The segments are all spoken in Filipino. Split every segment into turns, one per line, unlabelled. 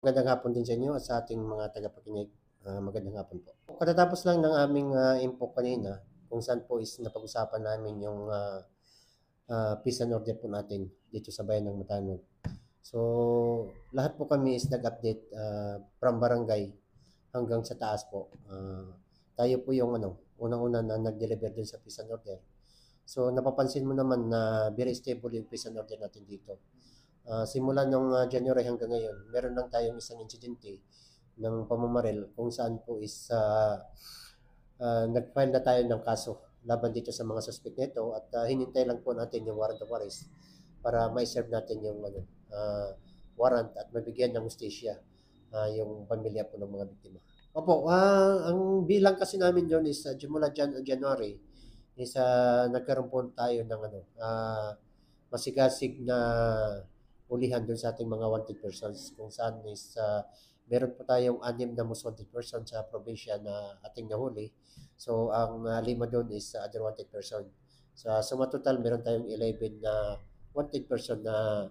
Magandang hapon din sa inyo at sa ating mga tagapakinig. Magandang hapon po. Katatapos lang ng aming info kanina kung saan po is napag-usapan namin yung peace and order po natin dito sa bayan ng Matanog. So, lahat po kami is nag-update from barangay hanggang sa taas po. Tayo po yung unang-una na nag-deliver din sa peace and order. So, napapansin mo naman na very stable yung peace and order natin dito. Simula nung January hanggang ngayon, meron lang tayong isang insidente ng pamamaril kung saan po is nag-file na tayo ng kaso laban dito sa mga suspect nito at hinintay lang po natin yung warrant of arrest para ma-serve natin yung warrant at mabigyan ng hustisya yung pamilya po ng mga biktima. Opo, ang bilang kasi namin doon is mula January is nagkaroon po tayo ng masigasig na ulihan doon sa ating mga wanted persons kung saan is meron po tayong 6 na most wanted person sa probinsya na ating nahuli. So, ang 5 doon is other wanted person. So, suma total, meron tayong 11 na wanted person na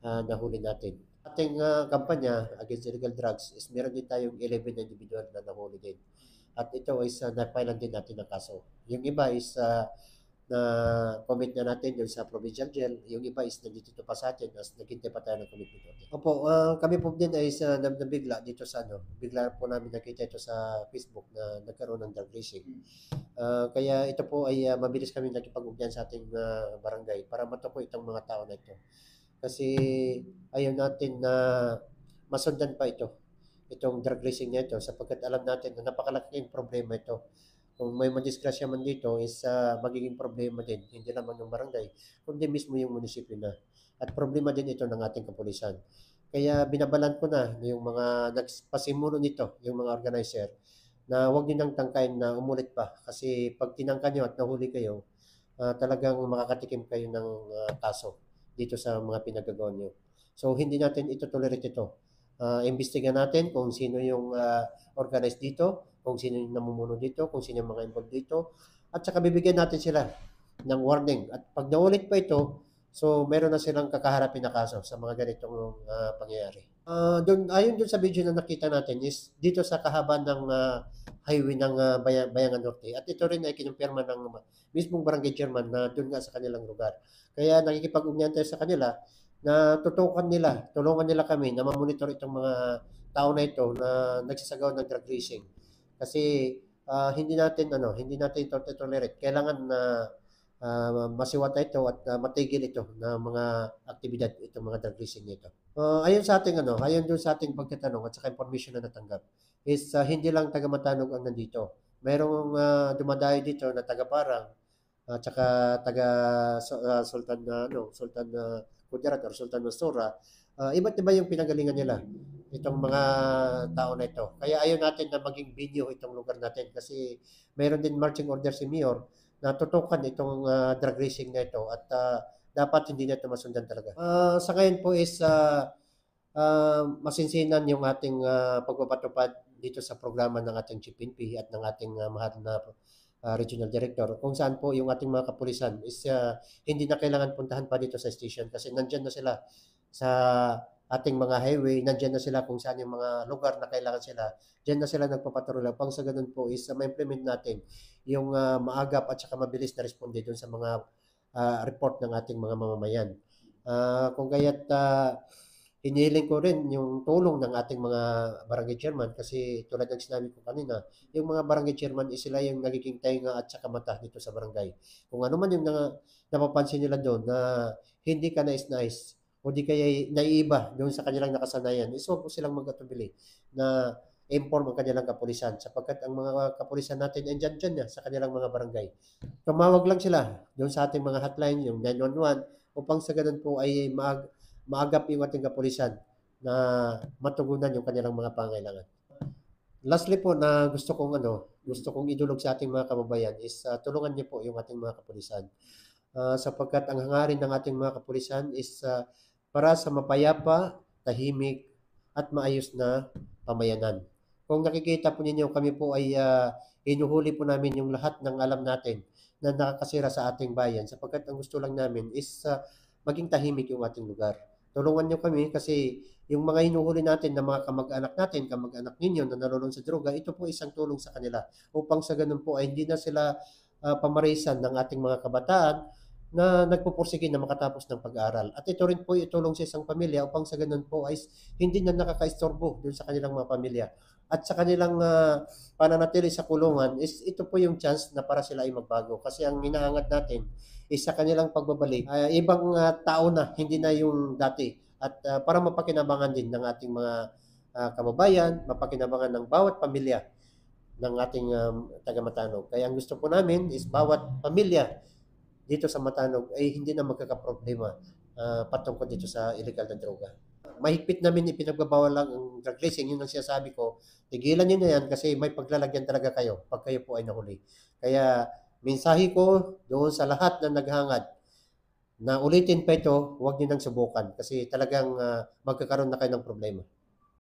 nahuli natin. Ating kampanya against illegal drugs is meron din tayong 11 na individual na nahuli din. At ito is na-file din natin ng kaso. Yung iba is na commit na natin yung sa provincial jail. Yung iba is nandito pa sa atin as naghintay pa tayo ng commitment order. Opo, kami po din ay nabigla dito sa bigla po namin nakita ito sa Facebook na nagkaroon ng drug racing. Kaya ito po ay mabilis kami nakipag-ugnayan sa ating barangay para matukoy itong mga tao na ito. Kasi ayaw natin na masundan pa itong drug racing na ito sapagkat alam natin na napakalaking problema ito. Kung may madisgrasya man dito is magiging problema din, hindi naman yung barangay, kundi mismo yung munisipyo na. At problema din ito ng ating kapulisan. Kaya binabalan ko na yung mga nagpasimuno nito, yung mga organizer, na huwag niyo nang tangkayin na umulit pa. Kasi pag tinangka nyo at nahuli kayo, talagang makakatikim kayo ng kaso dito sa mga pinagagawa nyo. So hindi natin ito tolerate ito. Imbestiga natin kung sino yung organized dito, kung sino yung namumuno dito, kung sino yung mga involved dito, at saka bibigyan natin sila ng warning. At pag naulit pa ito, so meron na silang kakaharapin na kaso sa mga ganitong pangyayari. Ayon dun sa video na nakita natin is dito sa kahabaan ng highway ng Bayangan Norte. At ito rin ay kinumpirma ng mismong barangay chairman na doon nga sa kanilang lugar. Kaya nakikipag-ugnayan tayo sa kanila na tutukan nila, tulungan nila kami na mamonitor itong mga tao na ito na nagsasagawa ng drug racing. Kasi hindi natin ito tolerate. Kailangan na masiwata ito at matigil ito na mga aktibidad itong mga drug racing nito. Ayon doon sa ating pagtatanong at saka information na natanggap is hindi lang taga Matanog ang nandito. Mayroong dumadayo dito na taga Parang at saka taga Sultan Sultan Kudarat or Sultan Masura, iba't iba yung pinagalingan nila itong mga tao na ito. Kaya ayaw natin na maging video itong lugar natin kasi mayroon din marching order si Mayor na tutukan itong drug racing na ito at dapat hindi na ito masundan talaga. Sa ngayon po is masinsinan yung ating pagpapatupad dito sa programa ng ating Chief NP at ng ating mahal na regional director kung saan po yung ating mga kapulisan is hindi na kailangan puntahan pa dito sa station kasi nandyan na sila sa ating mga highway, nandyan na sila kung saan yung mga lugar na kailangan sila, dyan na sila nagpapatrolya. Pang sa ganun po is ma-implement natin yung maagap at saka mabilis na responde dun sa mga report ng ating mga mamamayan. Kung kaya't hinihiling ko rin yung tulong ng ating mga barangay chairman kasi tulad ng sinabi ko kanina, yung mga barangay chairman is sila yung nagiging tainga at saka mata dito sa barangay. Kung ano man yung napapansin nila doon na hindi ka nais-nais o di kaya naiiba doon sa kanilang nakasanayan, is huwag po silang mag-atubili na inform ang kanilang kapulisan sapagkat ang mga kapulisan natin ay dyan na sa kanilang mga barangay. Tumawag lang sila doon sa ating mga hotline, yung 911, upang sa ganun po ay maagap yung ating kapulisan na matugunan yung kanilang mga pangailangan. Lastly po na gusto kong idulog sa ating mga kababayan is tulungan niyo po yung ating mga kapulisan. Sapagkat ang hangarin ng ating mga kapulisan is para sa mapayapa, tahimik, at maayos na pamayanan. Kung nakikita po ninyo, kami po ay hinuhuli po namin yung lahat ng alam natin na nakakasira sa ating bayan sapagkat ang gusto lang namin is maging tahimik yung ating lugar. Tulungan nyo kami kasi yung mga hinuhuli natin na mga kamag-anak natin, kamag-anak ninyo na nalulung sa droga, ito po isang tulong sa kanila upang sa ganun po ay hindi na sila pamarisan ng ating mga kabataan na nagpupursige na makatapos ng pag-aaral. At ito rin po itulong sa isang pamilya upang sa ganun po ay hindi na nakakaistorbo dun sa kanilang mga pamilya. At sa kanilang pananatili sa kulungan is ito po yung chance na para sila ay magbago. Kasi ang hinahangat natin is sa kanilang pagbabalik, ibang tao na, hindi na yung dati. At para mapakinabangan din ng ating mga kababayan, mapakinabangan ng bawat pamilya ng ating taga-Matanog. Kaya ang gusto po namin is bawat pamilya dito sa Matanog ay hindi na magkakaproblema patungkol dito sa illegal na droga. Mahigpit namin ipinagbabawal lang ang drug racing, yun ang sinasabi ko. Tigilan nyo na yan kasi may paglalagyan talaga kayo pag kayo po ay nahuli. Kaya mensahe ko doon sa lahat na naghangad na ulitin pa ito, huwag nyo nang subukan kasi talagang magkakaroon na kayo ng problema.